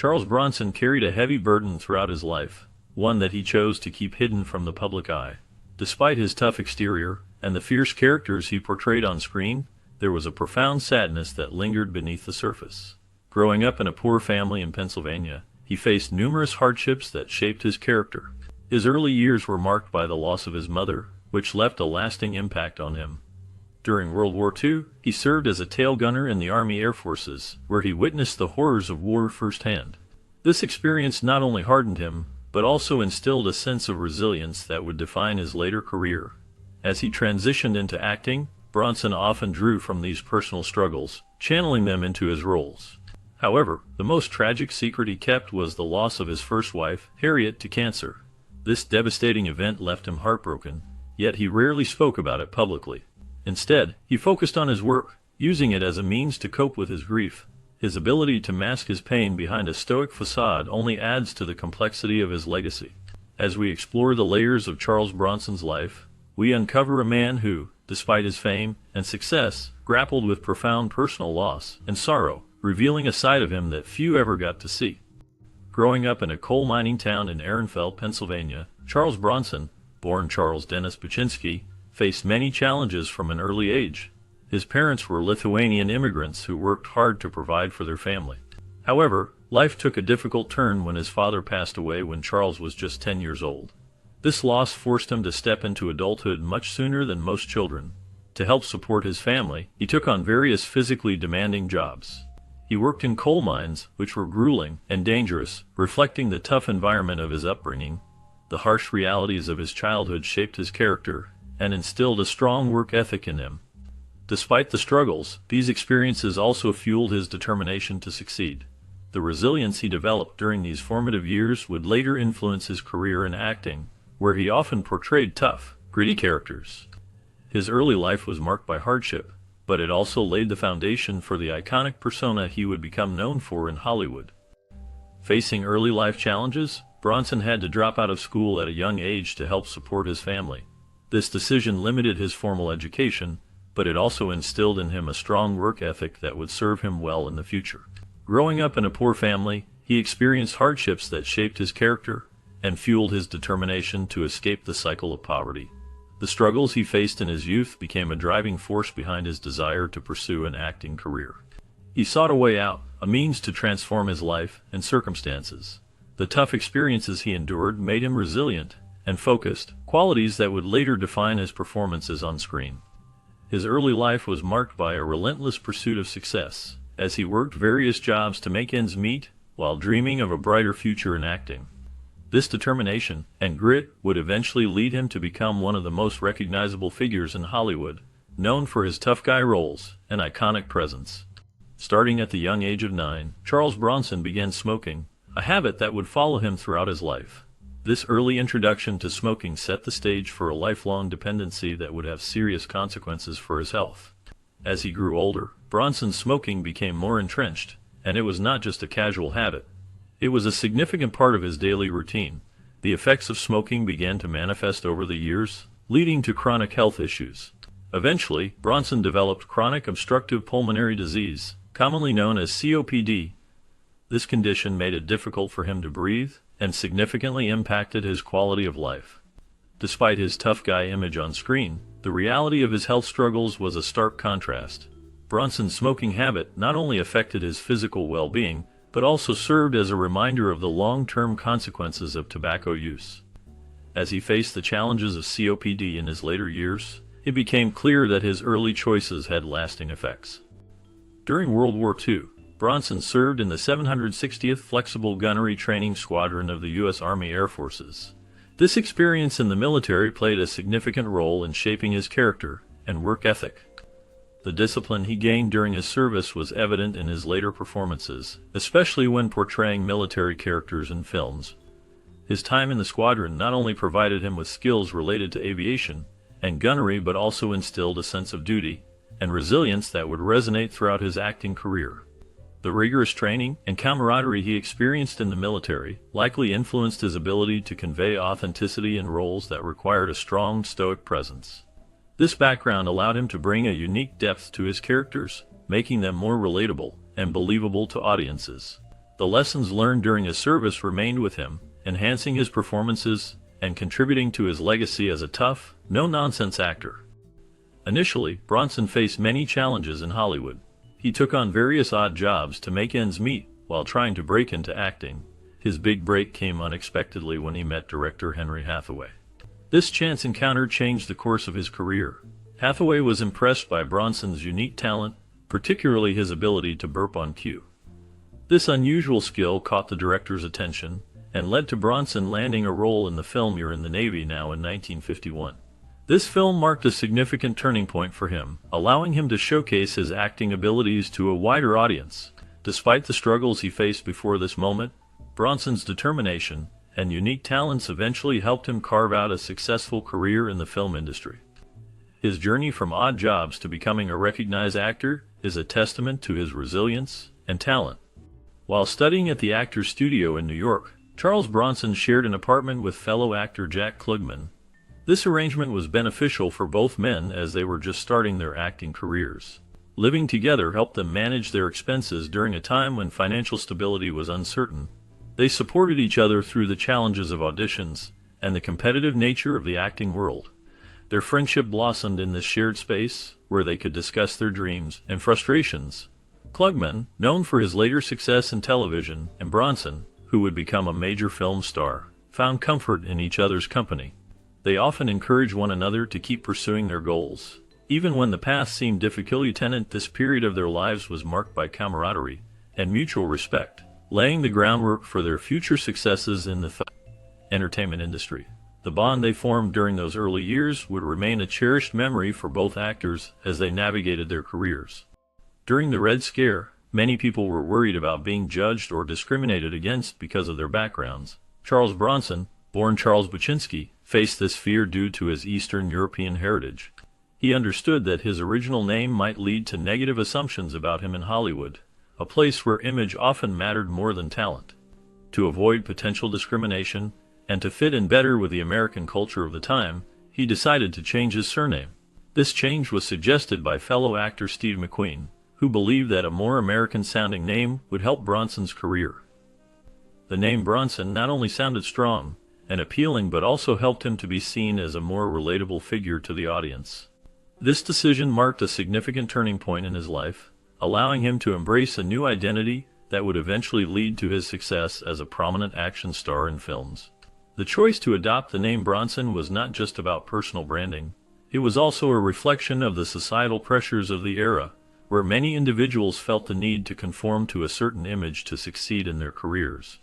Charles Bronson carried a heavy burden throughout his life, one that he chose to keep hidden from the public eye. Despite his tough exterior and the fierce characters he portrayed on screen, there was a profound sadness that lingered beneath the surface. Growing up in a poor family in Pennsylvania, he faced numerous hardships that shaped his character. His early years were marked by the loss of his mother, which left a lasting impact on him. During World War II, he served as a tail gunner in the Army Air Forces, where he witnessed the horrors of war firsthand. This experience not only hardened him, but also instilled a sense of resilience that would define his later career. As he transitioned into acting, Bronson often drew from these personal struggles, channeling them into his roles. However, the most tragic secret he kept was the loss of his first wife, Harriet, to cancer. This devastating event left him heartbroken, yet he rarely spoke about it publicly. Instead, he focused on his work, using it as a means to cope with his grief. His ability to mask his pain behind a stoic facade only adds to the complexity of his legacy. As we explore the layers of Charles Bronson's life, we uncover a man who, despite his fame and success, grappled with profound personal loss and sorrow, revealing a side of him that few ever got to see. Growing up in a coal mining town in Ehrenfeld, Pennsylvania, Charles Bronson, born Charles Dennis Buczynski, faced many challenges from an early age. His parents were Lithuanian immigrants who worked hard to provide for their family. However, life took a difficult turn when his father passed away when Charles was just 10 years old. This loss forced him to step into adulthood much sooner than most children. To help support his family, he took on various physically demanding jobs. He worked in coal mines, which were grueling and dangerous, reflecting the tough environment of his upbringing. The harsh realities of his childhood shaped his character and instilled a strong work ethic in him. Despite the struggles, these experiences also fueled his determination to succeed. The resilience he developed during these formative years would later influence his career in acting, where he often portrayed tough, gritty characters. His early life was marked by hardship, but it also laid the foundation for the iconic persona he would become known for in Hollywood. Facing early life challenges, Bronson had to drop out of school at a young age to help support his family. This decision limited his formal education, but it also instilled in him a strong work ethic that would serve him well in the future. Growing up in a poor family, he experienced hardships that shaped his character and fueled his determination to escape the cycle of poverty. The struggles he faced in his youth became a driving force behind his desire to pursue an acting career. He sought a way out, a means to transform his life and circumstances. The tough experiences he endured made him resilient and focused, qualities that would later define his performances on screen. His early life was marked by a relentless pursuit of success, as he worked various jobs to make ends meet while dreaming of a brighter future in acting. This determination and grit would eventually lead him to become one of the most recognizable figures in Hollywood, known for his tough guy roles and iconic presence. Starting at the young age of 9, Charles Bronson began smoking, a habit that would follow him throughout his life. This early introduction to smoking set the stage for a lifelong dependency that would have serious consequences for his health. As he grew older, Bronson's smoking became more entrenched, and it was not just a casual habit. It was a significant part of his daily routine. The effects of smoking began to manifest over the years, leading to chronic health issues. Eventually, Bronson developed chronic obstructive pulmonary disease, commonly known as COPD. This condition made it difficult for him to breathe and significantly impacted his quality of life. Despite his tough guy image on screen, the reality of his health struggles was a stark contrast. Bronson's smoking habit not only affected his physical well-being, but also served as a reminder of the long-term consequences of tobacco use. As he faced the challenges of COPD in his later years, it became clear that his early choices had lasting effects. During World War II, Bronson served in the 760th Flexible Gunnery Training Squadron of the U.S. Army Air Forces. This experience in the military played a significant role in shaping his character and work ethic. The discipline he gained during his service was evident in his later performances, especially when portraying military characters in films. His time in the squadron not only provided him with skills related to aviation and gunnery, but also instilled a sense of duty and resilience that would resonate throughout his acting career. The rigorous training and camaraderie he experienced in the military likely influenced his ability to convey authenticity in roles that required a strong, stoic presence. This background allowed him to bring a unique depth to his characters, making them more relatable and believable to audiences. The lessons learned during his service remained with him, enhancing his performances and contributing to his legacy as a tough, no-nonsense actor. Initially, Bronson faced many challenges in Hollywood. He took on various odd jobs to make ends meet while trying to break into acting. His big break came unexpectedly when he met director Henry Hathaway. This chance encounter changed the course of his career. Hathaway was impressed by Bronson's unique talent, particularly his ability to burp on cue. This unusual skill caught the director's attention and led to Bronson landing a role in the film You're in the Navy Now in 1951. This film marked a significant turning point for him, allowing him to showcase his acting abilities to a wider audience. Despite the struggles he faced before this moment, Bronson's determination and unique talents eventually helped him carve out a successful career in the film industry. His journey from odd jobs to becoming a recognized actor is a testament to his resilience and talent. While studying at the Actors Studio in New York, Charles Bronson shared an apartment with fellow actor Jack Klugman. This arrangement was beneficial for both men as they were just starting their acting careers. Living together helped them manage their expenses during a time when financial stability was uncertain. They supported each other through the challenges of auditions and the competitive nature of the acting world. Their friendship blossomed in this shared space, where they could discuss their dreams and frustrations. Klugman, known for his later success in television, and Bronson, who would become a major film star, found comfort in each other's company. They often encouraged one another to keep pursuing their goals. Even when the path seemed difficult, this period of their lives was marked by camaraderie and mutual respect, laying the groundwork for their future successes in the entertainment industry. The bond they formed during those early years would remain a cherished memory for both actors as they navigated their careers. During the Red Scare, many people were worried about being judged or discriminated against because of their backgrounds. Charles Bronson, born Charles Buczynski, faced this fear due to his Eastern European heritage. He understood that his original name might lead to negative assumptions about him in Hollywood, a place where image often mattered more than talent. To avoid potential discrimination, and to fit in better with the American culture of the time, he decided to change his surname. This change was suggested by fellow actor Steve McQueen, who believed that a more American-sounding name would help Bronson's career. The name Bronson not only sounded strong and appealing but also helped him to be seen as a more relatable figure to the audience. This decision marked a significant turning point in his life, allowing him to embrace a new identity that would eventually lead to his success as a prominent action star in films. The choice to adopt the name Bronson was not just about personal branding. It was also a reflection of the societal pressures of the era, where many individuals felt the need to conform to a certain image to succeed in their careers.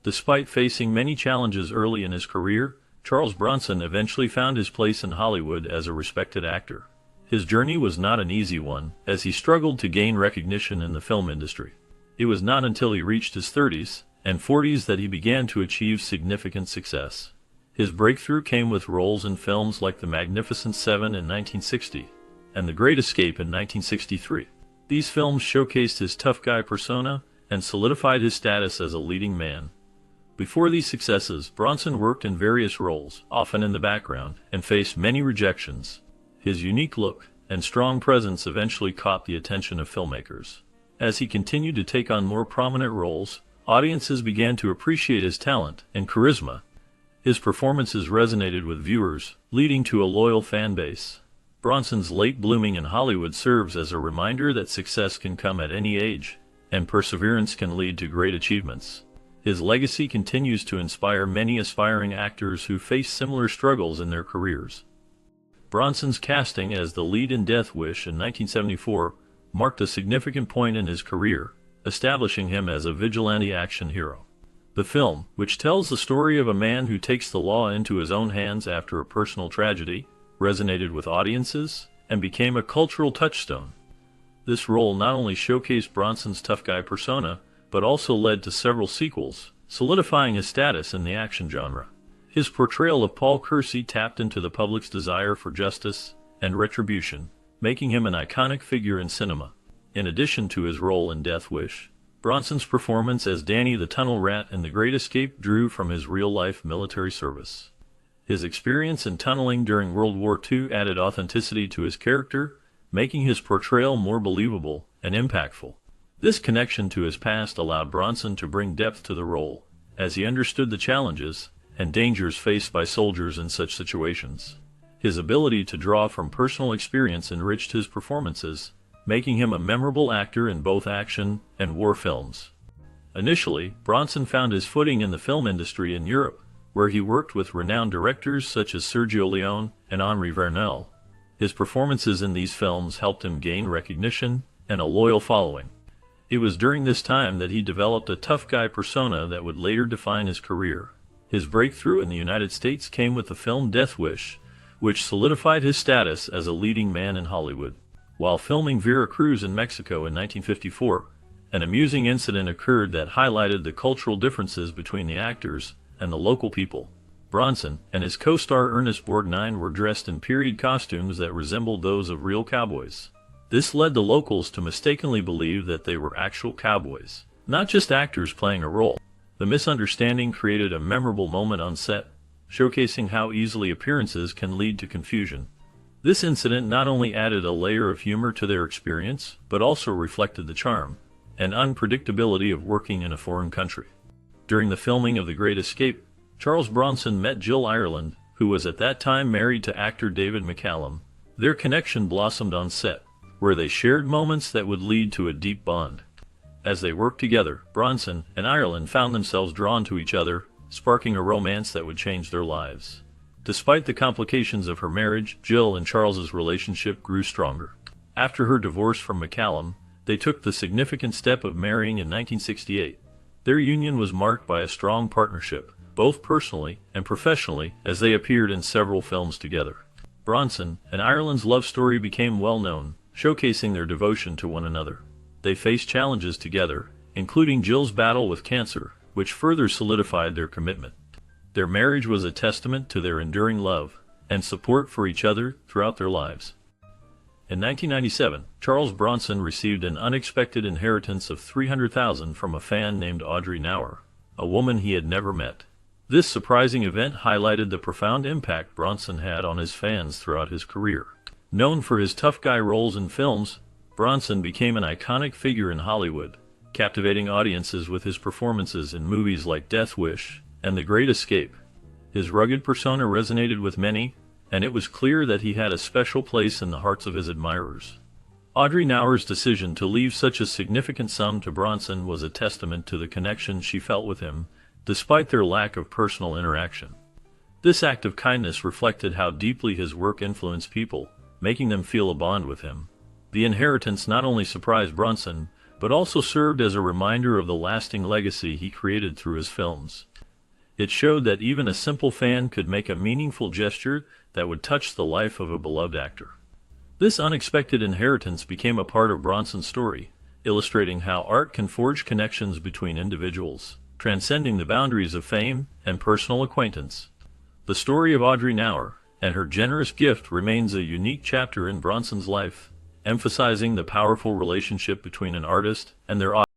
Despite facing many challenges early in his career, Charles Bronson eventually found his place in Hollywood as a respected actor. His journey was not an easy one, as he struggled to gain recognition in the film industry. It was not until he reached his 30s and 40s that he began to achieve significant success. His breakthrough came with roles in films like The Magnificent Seven in 1960 and The Great Escape in 1963. These films showcased his tough guy persona and solidified his status as a leading man. Before these successes, Bronson worked in various roles, often in the background, and faced many rejections. His unique look and strong presence eventually caught the attention of filmmakers. As he continued to take on more prominent roles, audiences began to appreciate his talent and charisma. His performances resonated with viewers, leading to a loyal fan base. Bronson's late blooming in Hollywood serves as a reminder that success can come at any age, and perseverance can lead to great achievements. His legacy continues to inspire many aspiring actors who face similar struggles in their careers. Bronson's casting as the lead in Death Wish in 1974 marked a significant point in his career, establishing him as a vigilante action hero. The film, which tells the story of a man who takes the law into his own hands after a personal tragedy, resonated with audiences and became a cultural touchstone. This role not only showcased Bronson's tough guy persona, but also led to several sequels, solidifying his status in the action genre. His portrayal of Paul Kersey tapped into the public's desire for justice and retribution, making him an iconic figure in cinema. In addition to his role in Death Wish, Bronson's performance as Danny the Tunnel Rat in The Great Escape drew from his real-life military service. His experience in tunneling during World War II added authenticity to his character, making his portrayal more believable and impactful. This connection to his past allowed Bronson to bring depth to the role, as he understood the challenges and dangers faced by soldiers in such situations. His ability to draw from personal experience enriched his performances, making him a memorable actor in both action and war films. Initially, Bronson found his footing in the film industry in Europe, where he worked with renowned directors such as Sergio Leone and Henri Verneuil. His performances in these films helped him gain recognition and a loyal following. It was during this time that he developed a tough guy persona that would later define his career. His breakthrough in the United States came with the film Death Wish, which solidified his status as a leading man in Hollywood. While filming Vera Cruz in Mexico in 1954, an amusing incident occurred that highlighted the cultural differences between the actors and the local people. Bronson and his co-star Ernest Borgnine were dressed in period costumes that resembled those of real cowboys. This led the locals to mistakenly believe that they were actual cowboys, not just actors playing a role. The misunderstanding created a memorable moment on set, showcasing how easily appearances can lead to confusion. This incident not only added a layer of humor to their experience, but also reflected the charm and unpredictability of working in a foreign country. During the filming of The Great Escape, Charles Bronson met Jill Ireland, who was at that time married to actor David McCallum. Their connection blossomed on set, where they shared moments that would lead to a deep bond. As they worked together, Bronson and Ireland found themselves drawn to each other, sparking a romance that would change their lives. Despite the complications of her marriage, Jill and Charles's relationship grew stronger. After her divorce from McCallum, they took the significant step of marrying in 1968. Their union was marked by a strong partnership, both personally and professionally, as they appeared in several films together. Bronson and Ireland's love story became well known, showcasing their devotion to one another. They faced challenges together, including Jill's battle with cancer, which further solidified their commitment. Their marriage was a testament to their enduring love and support for each other throughout their lives. In 1997, Charles Bronson received an unexpected inheritance of $300,000 from a fan named Audrey Nauer, a woman he had never met. This surprising event highlighted the profound impact Bronson had on his fans throughout his career. Known for his tough guy roles in films, Bronson became an iconic figure in Hollywood, captivating audiences with his performances in movies like Death Wish and The Great Escape. His rugged persona resonated with many, and it was clear that he had a special place in the hearts of his admirers. Audrey Nauer's decision to leave such a significant sum to Bronson was a testament to the connection she felt with him, despite their lack of personal interaction. This act of kindness reflected how deeply his work influenced people, making them feel a bond with him. The inheritance not only surprised Bronson, but also served as a reminder of the lasting legacy he created through his films. It showed that even a simple fan could make a meaningful gesture that would touch the life of a beloved actor. This unexpected inheritance became a part of Bronson's story, illustrating how art can forge connections between individuals, transcending the boundaries of fame and personal acquaintance. The story of Audrey Nauer and her generous gift remains a unique chapter in Bronson's life, emphasizing the powerful relationship between an artist and their audience.